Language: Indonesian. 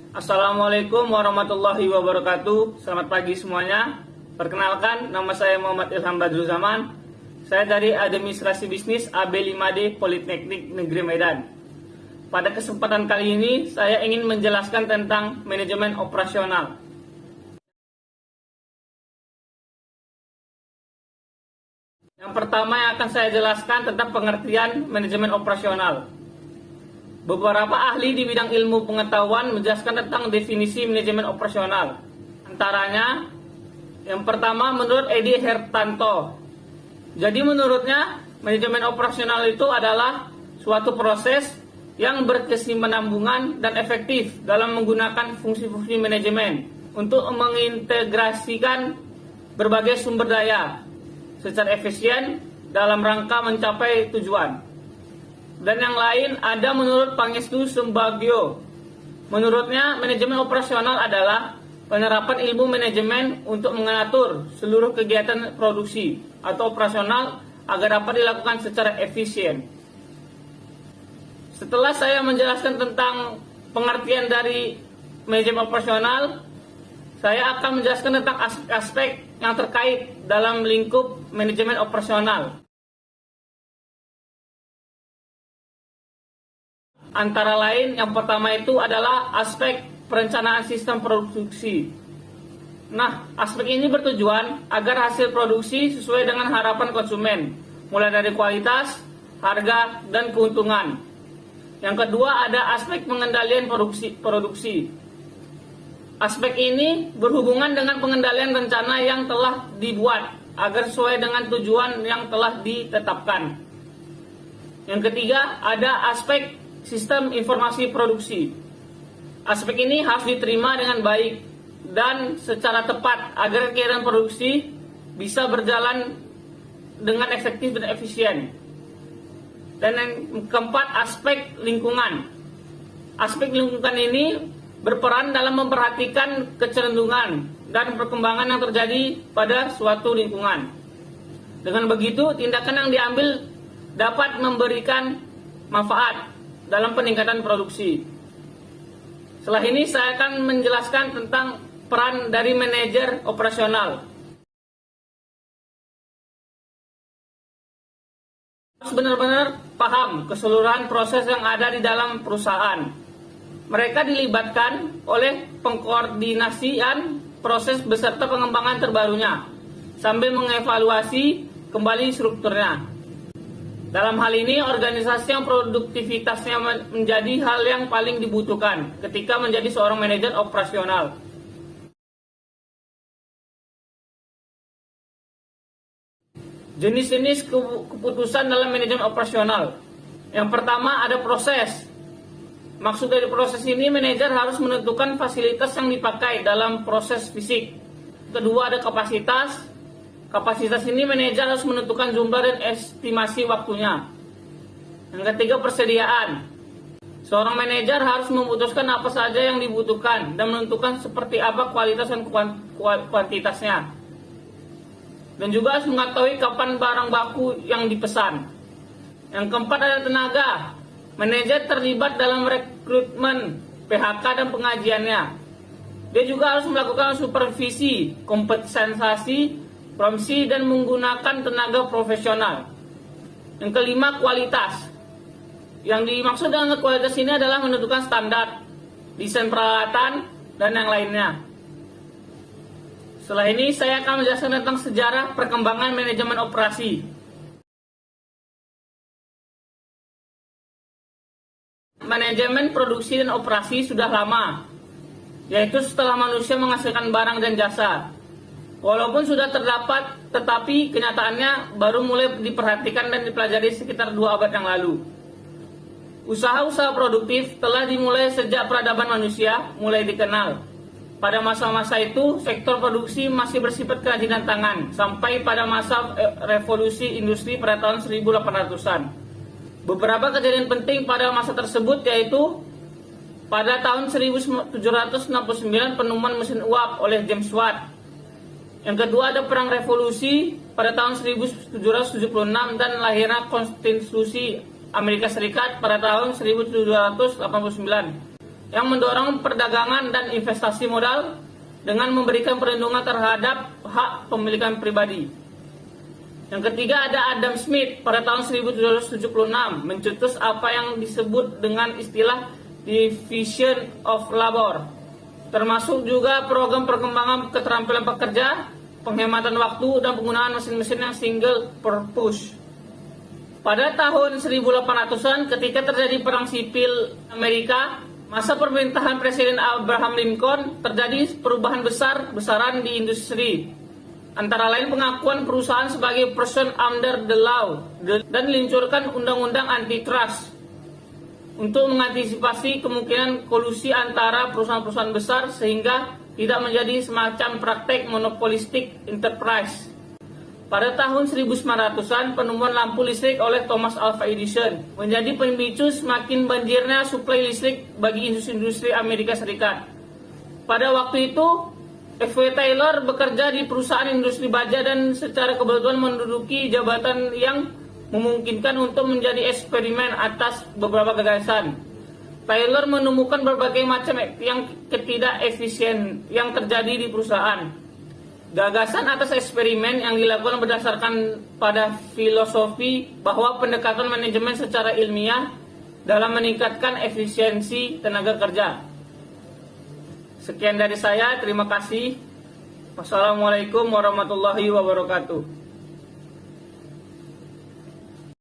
Assalamualaikum warahmatullahi wabarakatuh. Selamat pagi semuanya. Perkenalkan, nama saya Muhammad Ilham Badruzaman. Saya dari Administrasi Bisnis AB5D Politeknik Negeri Medan. Pada kesempatan kali ini, saya ingin menjelaskan tentang manajemen operasional. Yang pertama yang akan saya jelaskan tentang pengertian manajemen operasional. Beberapa ahli di bidang ilmu pengetahuan menjelaskan tentang definisi manajemen operasional. Antaranya, yang pertama menurut Edi Hertanto. Jadi menurutnya, manajemen operasional itu adalah suatu proses yang berkesinambungan dan efektif dalam menggunakan fungsi-fungsi manajemen untuk mengintegrasikan berbagai sumber daya secara efisien dalam rangka mencapai tujuan. Dan yang lain ada menurut Pangestu Sembagio. Menurutnya, manajemen operasional adalah penerapan ilmu manajemen untuk mengatur seluruh kegiatan produksi atau operasional agar dapat dilakukan secara efisien. Setelah saya menjelaskan tentang pengertian dari manajemen operasional, saya akan menjelaskan tentang aspek-aspek yang terkait dalam lingkup manajemen operasional. Antara lain, yang pertama itu adalah aspek perencanaan sistem produksi. Nah, aspek ini bertujuan agar hasil produksi sesuai dengan harapan konsumen, mulai dari kualitas, harga, dan keuntungan. Yang kedua ada aspek pengendalian produksi. Aspek ini berhubungan dengan pengendalian rencana yang telah dibuat agar sesuai dengan tujuan yang telah ditetapkan. Yang ketiga ada aspek sistem informasi produksi. Aspek ini harus diterima dengan baik dan secara tepat agar kegiatan produksi bisa berjalan dengan efektif dan efisien. Dan yang keempat, aspek lingkungan. Aspek lingkungan ini berperan dalam memperhatikan kecenderungan dan perkembangan yang terjadi pada suatu lingkungan. Dengan begitu, tindakan yang diambil dapat memberikan manfaat dalam peningkatan produksi. Setelah ini saya akan menjelaskan tentang peran dari manajer operasional. Harus benar-benar paham keseluruhan proses yang ada di dalam perusahaan. Mereka dilibatkan oleh pengkoordinasian proses beserta pengembangan terbarunya, sambil mengevaluasi kembali strukturnya. Dalam hal ini, organisasi yang produktivitasnya menjadi hal yang paling dibutuhkan ketika menjadi seorang manajer operasional. Jenis-jenis keputusan dalam manajemen operasional. Yang pertama ada proses. Maksud dari proses ini, manajer harus menentukan fasilitas yang dipakai dalam proses fisik. Kedua ada kapasitas. Kapasitas ini manajer harus menentukan jumlah dan estimasi waktunya. Yang ketiga persediaan. Seorang manajer harus memutuskan apa saja yang dibutuhkan dan menentukan seperti apa kualitas dan kuantitasnya. Dan juga harus mengetahui kapan barang baku yang dipesan. Yang keempat ada tenaga. Manajer terlibat dalam rekrutmen, PHK dan pengajiannya. Dia juga harus melakukan supervisi, kompensasi, promosi dan menggunakan tenaga profesional. Yang kelima kualitas. Yang dimaksud dengan kualitas ini adalah menentukan standar, desain peralatan, dan yang lainnya. Setelah ini saya akan menjelaskan tentang sejarah perkembangan manajemen operasi. Manajemen produksi dan operasi sudah lama, yaitu setelah manusia menghasilkan barang dan jasa. Walaupun sudah terdapat, tetapi kenyataannya baru mulai diperhatikan dan dipelajari sekitar 2 abad yang lalu. Usaha-usaha produktif telah dimulai sejak peradaban manusia mulai dikenal. Pada masa-masa itu, sektor produksi masih bersifat kerajinan tangan, sampai pada masa revolusi industri pada tahun 1800-an. Beberapa kejadian penting pada masa tersebut yaitu pada tahun 1769 penemuan mesin uap oleh James Watt. Yang kedua ada perang revolusi pada tahun 1776 dan lahirnya konstitusi Amerika Serikat pada tahun 1789. yang mendorong perdagangan dan investasi modal dengan memberikan perlindungan terhadap hak pemilikan pribadi. Yang ketiga ada Adam Smith pada tahun 1776 mencetus apa yang disebut dengan istilah Division of Labor, termasuk juga program perkembangan keterampilan pekerja, penghematan waktu, dan penggunaan mesin-mesin yang single purpose. Pada tahun 1800-an ketika terjadi perang sipil Amerika, masa pemerintahan Presiden Abraham Lincoln, terjadi perubahan besar-besaran di industri. Antara lain pengakuan perusahaan sebagai person under the law dan diluncurkan undang-undang antitrust untuk mengantisipasi kemungkinan kolusi antara perusahaan-perusahaan besar sehingga tidak menjadi semacam praktek monopolistik enterprise. Pada tahun 1900-an, penemuan lampu listrik oleh Thomas Alva Edison menjadi pemicu semakin banjirnya suplai listrik bagi industri-industri Amerika Serikat. Pada waktu itu, F.W. Taylor bekerja di perusahaan industri baja dan secara kebetulan menduduki jabatan yang memungkinkan untuk menjadi eksperimen atas beberapa gagasan. Taylor menemukan berbagai macam yang ketidakefisien yang terjadi di perusahaan. Gagasan atas eksperimen yang dilakukan berdasarkan pada filosofi bahwa pendekatan manajemen secara ilmiah dalam meningkatkan efisiensi tenaga kerja. Sekian dari saya, terima kasih. Wassalamualaikum warahmatullahi wabarakatuh.